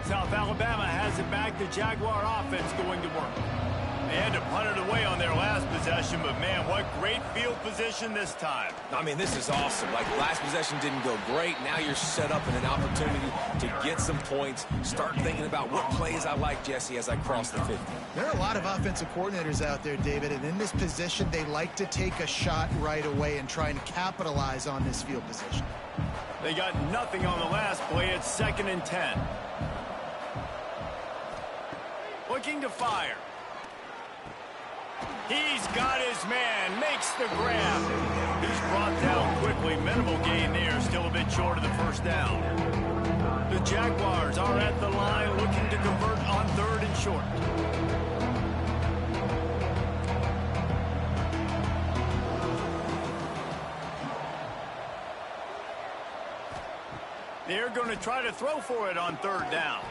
South Alabama has it back. The Jaguar offense going to work. They had to punt it away on their last possession, but man, what great field position this time. I mean, this is awesome. Like, last possession didn't go great. Now you're set up in an opportunity to get some points. Start thinking about what plays I like, Jesse, as I cross the 50. There are a lot of offensive coordinators out there, David, and in this position, they like to take a shot right away and try and capitalize on this field position. They got nothing on the last play. It's 2nd and 10. Looking to fire. He's got his man, makes the grab. He's brought down quickly. Minimal gain there, still a bit short of the 1st down. The Jaguars are at the line looking to convert on 3rd and short. They're going to try to throw for it on 3rd down.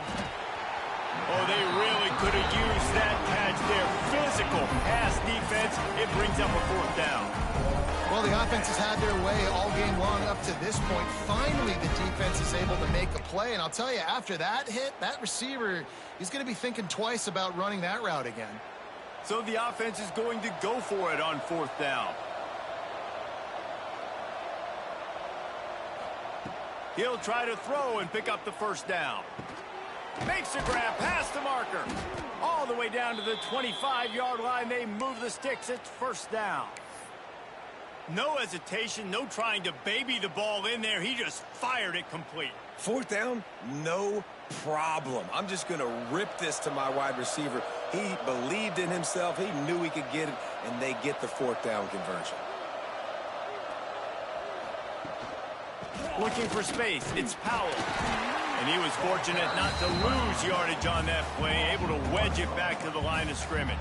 Oh, they really could have used that catch there. Physical pass defense. It brings up a 4th down. Well, the offense has had their way all game long up to this point. Finally, the defense is able to make a play. And I'll tell you, after that hit, that receiver, he's going to be thinking twice about running that route again. So the offense is going to go for it on 4th down. He'll try to throw and pick up the 1st down. Makes a grab past the marker. All the way down to the 25-yard line. They move the sticks. It's 1st down. No hesitation, no trying to baby the ball in there. He just fired it complete. 4th down, no problem. I'm just going to rip this to my wide receiver. He believed in himself. He knew he could get it, and they get the 4th down conversion. Looking for space. It's Powell. And he was fortunate not to lose yardage on that play, able to wedge it back to the line of scrimmage.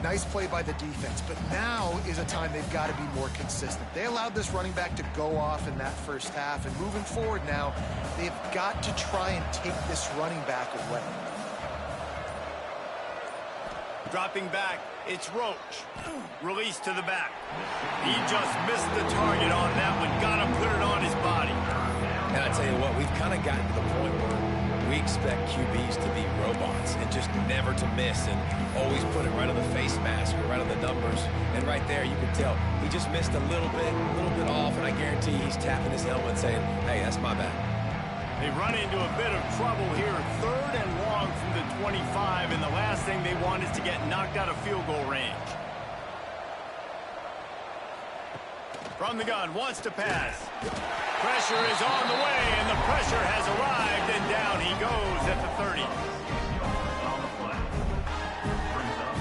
Nice play by the defense, but now is a time they've got to be more consistent. They allowed this running back to go off in that 1st half, and moving forward now, they've got to try and take this running back away. Dropping back, it's Roach. Release to the back. He just missed the target on that one. Got to put it on his body. And I tell you what, we've kind of gotten to the point where we expect QBs to be robots and just never to miss and always put it right on the face mask or right on the numbers. And right there, you can tell he just missed a little bit off, and I guarantee he's tapping his helmet saying, hey, that's my bad. They run into a bit of trouble here. 3rd and long from the 25, and the last thing they want is to get knocked out of field goal range. From the gun, wants to pass. Pressure is on the way, and the pressure has arrived, and down he goes at the 30. On the play. Brings up.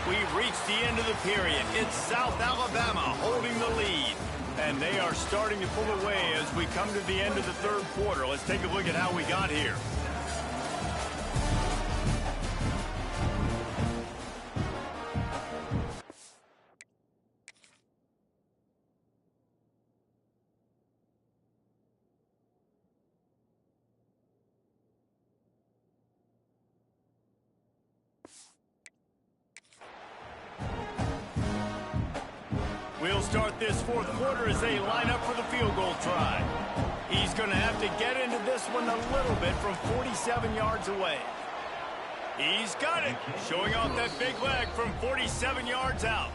We've reached the end of the period. It's South Alabama holding the lead. And they are starting to pull away as we come to the end of the 3rd quarter. Let's take a look at how we got here. We'll start this 4th quarter as they line up for the field goal try. He's going to have to get into this one a little bit from 47 yards away. He's got it, showing off that big leg from 47 yards out.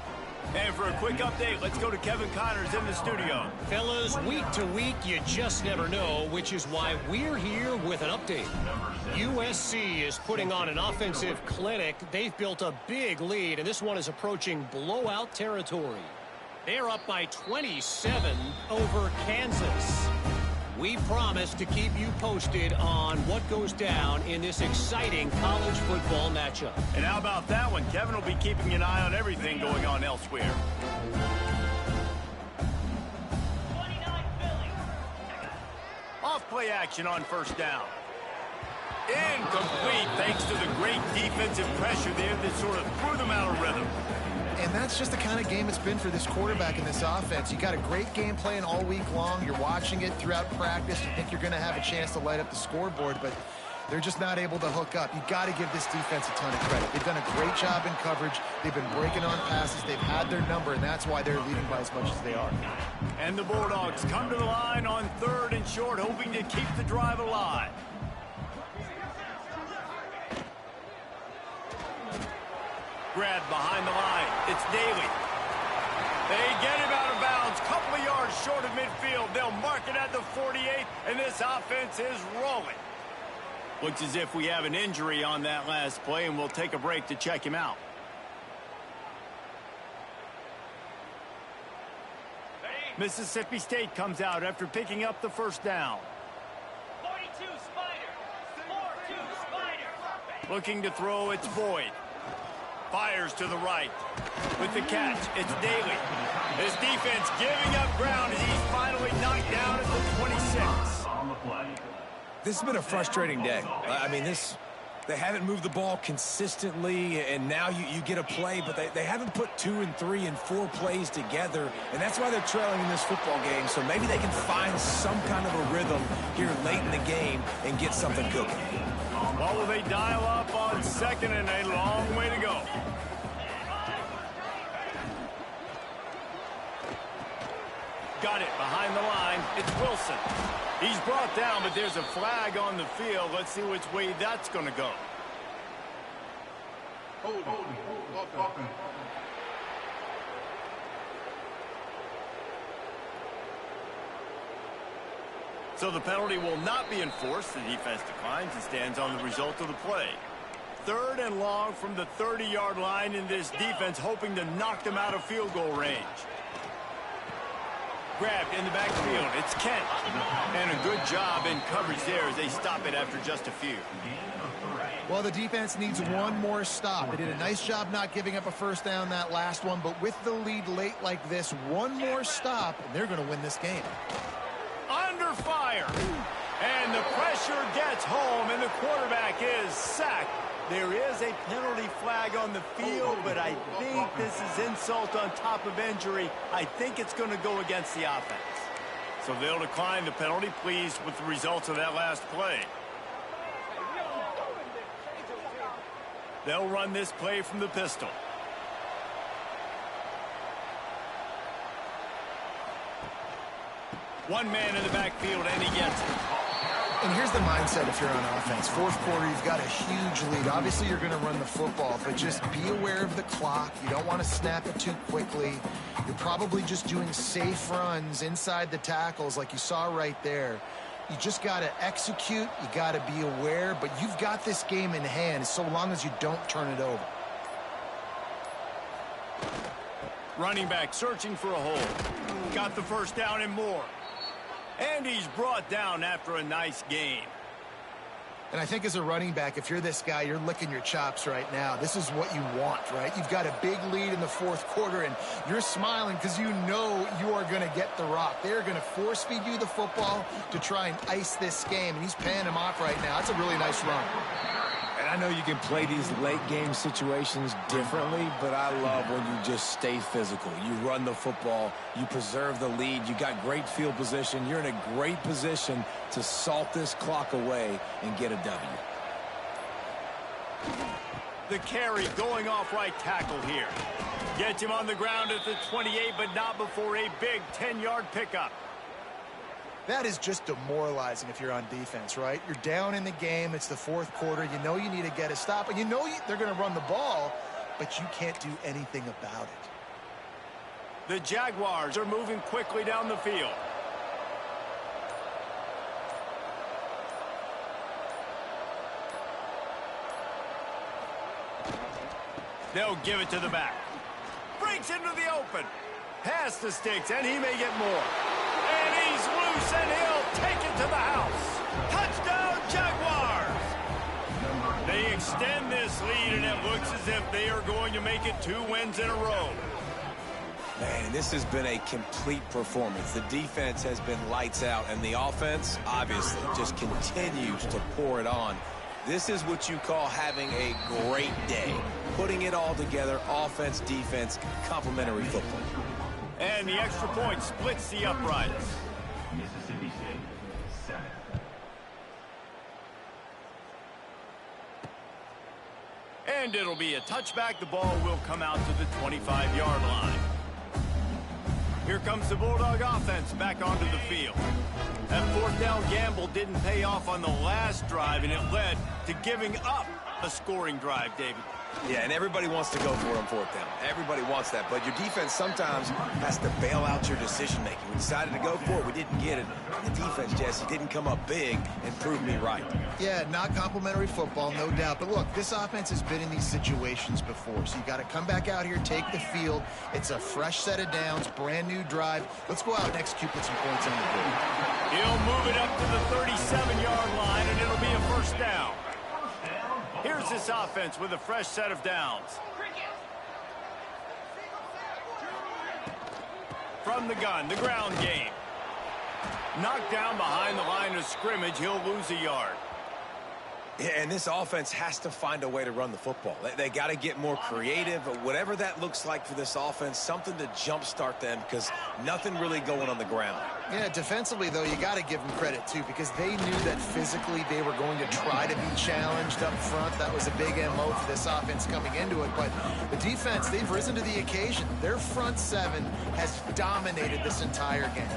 And for a quick update, let's go to Kevin Connors in the studio. Fellas, week to week, you just never know, which is why we're here with an update. USC is putting on an offensive clinic. They've built a big lead, and this one is approaching blowout territory. They're up by 27 over Kansas. We promise to keep you posted on what goes down in this exciting college football matchup. And how about that one? Kevin will be keeping an eye on everything going on elsewhere. Off play action on first down. Incomplete thanks to the great defensive pressure there that sort of threw them out of rhythm. And that's just the kind of game it's been for this quarterback in this offense. You got a great game plan all week long. You're watching it throughout practice. You think you're going to have a chance to light up the scoreboard, but they're just not able to hook up. You got to give this defense a ton of credit. They've done a great job in coverage. They've been breaking on passes. They've had their number, and that's why they're leading by as much as they are. And the Bulldogs come to the line on 3rd and short, hoping to keep the drive alive. Grab behind the line. It's Daly. They get him out of bounds. Couple of yards short of midfield. They'll mark it at the 48, and this offense is rolling. Looks as if we have an injury on that last play, and we'll take a break to check him out. Mississippi State comes out after picking up the first down. 42 Spider. 4-2 Spider. Looking to throw, it's Boyd. Fires to the right. With the catch, it's Daly. His defense giving up ground as he's finally knocked down at the 26. On the play. This has been a frustrating day. I mean, they haven't moved the ball consistently, and now you get a play, but they haven't put 2 and 3 and 4 plays together, and that's why they're trailing in this football game. So maybe they can find some kind of a rhythm here late in the game and get something cooking. What will they dial up on 2nd and a long way to go? Got it behind the line. It's Wilson. He's brought down, but there's a flag on the field. Let's see which way that's going to go. So the penalty will not be enforced. The defense declines and stands on the result of the play. 3rd and long from the 30-yard line, in this defense hoping to knock them out of field goal range. Grabbed in the backfield. It's Kent. And a good job in coverage there as they stop it after just a few. Well, the defense needs one more stop. They did a nice job not giving up a first down that last one, but with the lead late like this, one more stop, and they're going to win this game. Under fire. And the pressure gets home, and the quarterback is sacked. There is a penalty flag on the field, but I think this is insult on top of injury. I think it's going to go against the offense. So they'll decline the penalty, pleased with the results of that last play. They'll run this play from the pistol. One man in the backfield, and he gets it. And here's the mindset if you're on offense. 4th quarter, you've got a huge lead. Obviously, you're going to run the football, but just be aware of the clock. You don't want to snap it too quickly. You're probably just doing safe runs inside the tackles like you saw right there. You just got to execute. You got to be aware, but you've got this game in hand so long as you don't turn it over. Running back searching for a hole. Got the first down and more. And he's brought down after a nice game. And I think as a running back, if you're this guy, you're licking your chops right now. This is what you want, right? You've got a big lead in the 4th quarter, and you're smiling because you know you are going to get the rock. They're going to force feed you the football to try and ice this game, and he's paying him off right now. That's a really nice run. And I know you can play these late game situations differently, but I love when you just stay physical. You run the football, you preserve the lead, you got great field position, you're in a great position to salt this clock away and get a W. The carry going off right tackle here. Gets him on the ground at the 28, but not before a big 10-yard pickup. That is just demoralizing if you're on defense, right? You're down in the game. It's the 4th quarter. You know you need to get a stop, and you know they're going to run the ball, but you can't do anything about it. The Jaguars are moving quickly down the field. They'll give it to the back. Breaks into the open. Past the sticks, and he may get more. And he's loose, and he'll take it 6 lead, and it looks as if they are going to make it 2 wins in a row. Man, this has been a complete performance. The defense has been lights out, and the offense, obviously, just continues to pour it on. This is what you call having a great day. Putting it all together, offense, defense, complementary football. And the extra point splits the uprights. Mississippi State, 7. And it'll be a touchback. The ball will come out to the 25-yard line. Here comes the Bulldog offense back onto the field. That 4th down gamble didn't pay off on the last drive, and it led to giving up a scoring drive, David. Yeah, and everybody wants to go for it on 4th down. Everybody wants that, but your defense sometimes has to bail out your decision-making. We decided to go for it. We didn't get it. The defense, Jesse, didn't come up big and prove me right. Yeah, not complimentary football, no doubt. But look, this offense has been in these situations before, so you got to come back out here, take the field. It's a fresh set of downs, brand new drive. Let's go out and execute, put some points on the board. He'll move it up to the 37-yard line, and it'll be a 1st down. Here's this offense with a fresh set of downs. From the gun, the ground game. Knocked down behind the line of scrimmage, he'll lose a yard. Yeah, and this offense has to find a way to run the football. They got to get more creative, whatever that looks like for this offense, something to jumpstart them because nothing really going on the ground. Yeah, defensively, though, you got to give them credit, too, because they knew that physically they were going to try to be challenged up front. That was a big MO for this offense coming into it. But the defense, they've risen to the occasion. Their front 7 has dominated this entire game.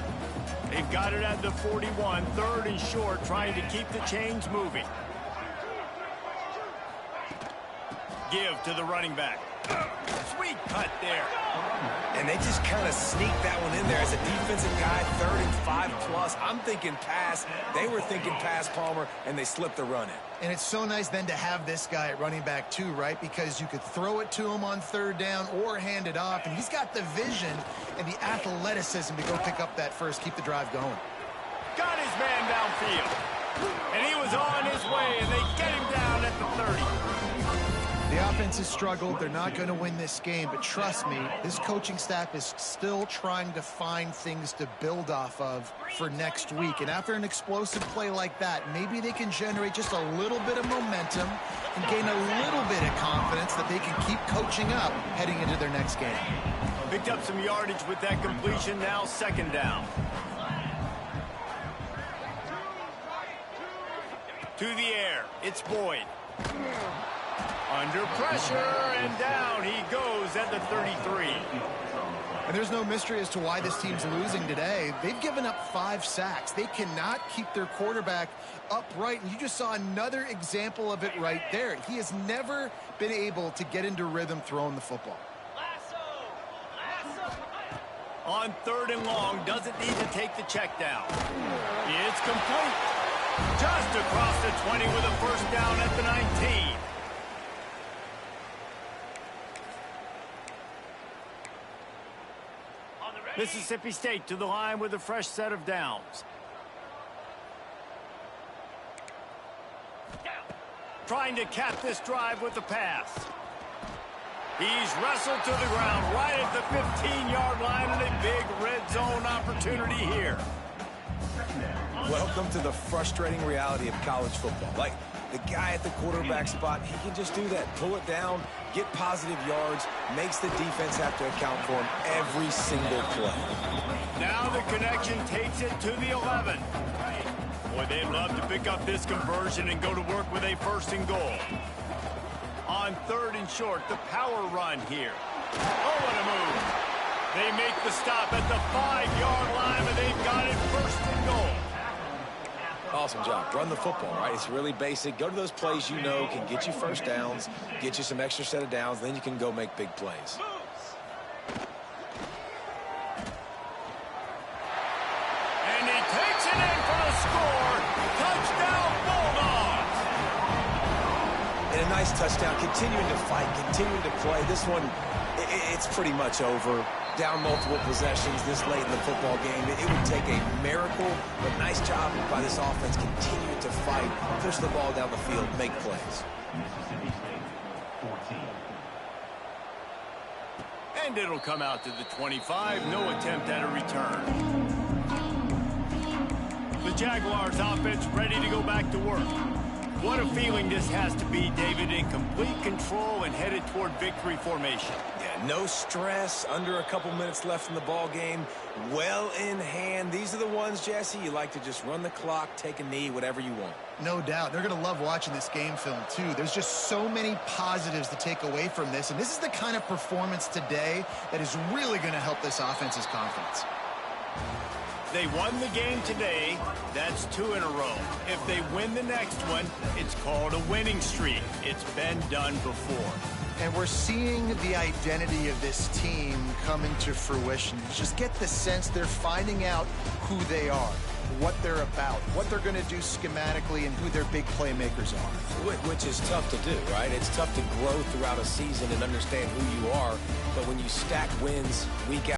They've got it at the 41, 3rd and short, trying to keep the chains moving. Give to the running back. Sweet cut there. And they just kind of sneaked that one in there as a defensive guy, 3rd and 5+. I'm thinking pass. They were thinking pass, Palmer, and they slipped the run in. And it's so nice then to have this guy at running back too, right? Because you could throw it to him on 3rd down or hand it off. And he's got the vision and the athleticism to go pick up that first, keep the drive going. Got his man downfield. And he was on his way, and they get him down at the 30. The offense has struggled. They're not going to win this game, but trust me, this coaching staff is still trying to find things to build off of for next week. And after an explosive play like that, maybe they can generate just a little bit of momentum and gain a little bit of confidence that they can keep coaching up heading into their next game. Picked up some yardage with that completion, now 2nd down. To the air, it's Boyd. Under pressure, and down he goes at the 33. And there's no mystery as to why this team's losing today. They've given up 5 sacks. They cannot keep their quarterback upright, and you just saw another example of it right there. He has never been able to get into rhythm throwing the football. On 3rd and long, doesn't need to take the check down. It's complete. Just across the 20 with a 1st down at the 19. Mississippi State to the line with a fresh set of downs. Trying to cap this drive with the pass. He's wrestled to the ground right at the 15-yard line, and a big red zone opportunity here. Welcome to the frustrating reality of college football. Like, the guy at the quarterback spot, he can just do that. Pull it down, get positive yards, makes the defense have to account for him every single play. Now the connection takes it to the 11. Boy, they'd love to pick up this conversion and go to work with a 1st and goal. On 3rd and short, the power run here. Oh, what a move. They make the stop at the 5-yard line, and they've got it 1st and goal. Awesome job. Run the football, right? It's really basic. Go to those plays you know can get you 1st downs, get you some extra set of downs, then you can go make big plays. And he takes it in for the score. Touchdown, Bulldogs. And a nice touchdown. Continuing to fight, continuing to play. This one, it's pretty much over. Down multiple possessions this late in the football game. It would take a miracle, but nice job by this offense continuing to fight, push the ball down the field, make plays. 14. And it'll come out to the 25. No attempt at a return. The Jaguars offense ready to go back to work. What a feeling this has to be, David, in complete control and headed toward victory formation. Yeah, no stress, under a couple minutes left in the ball game, well in hand. These are the ones, Jesse, you like to just run the clock, take a knee, whatever you want. No doubt. They're going to love watching this game film, too. There's just so many positives to take away from this, and this is the kind of performance today that is really going to help this offense's confidence. They won the game today. That's 2 in a row. If they win the next one, it's called a winning streak. It's been done before. And we're seeing the identity of this team come into fruition. You just get the sense they're finding out who they are, what they're about, what they're going to do schematically, and who their big playmakers are. Which is tough to do, right? It's tough to grow throughout a season and understand who you are. But when you stack wins week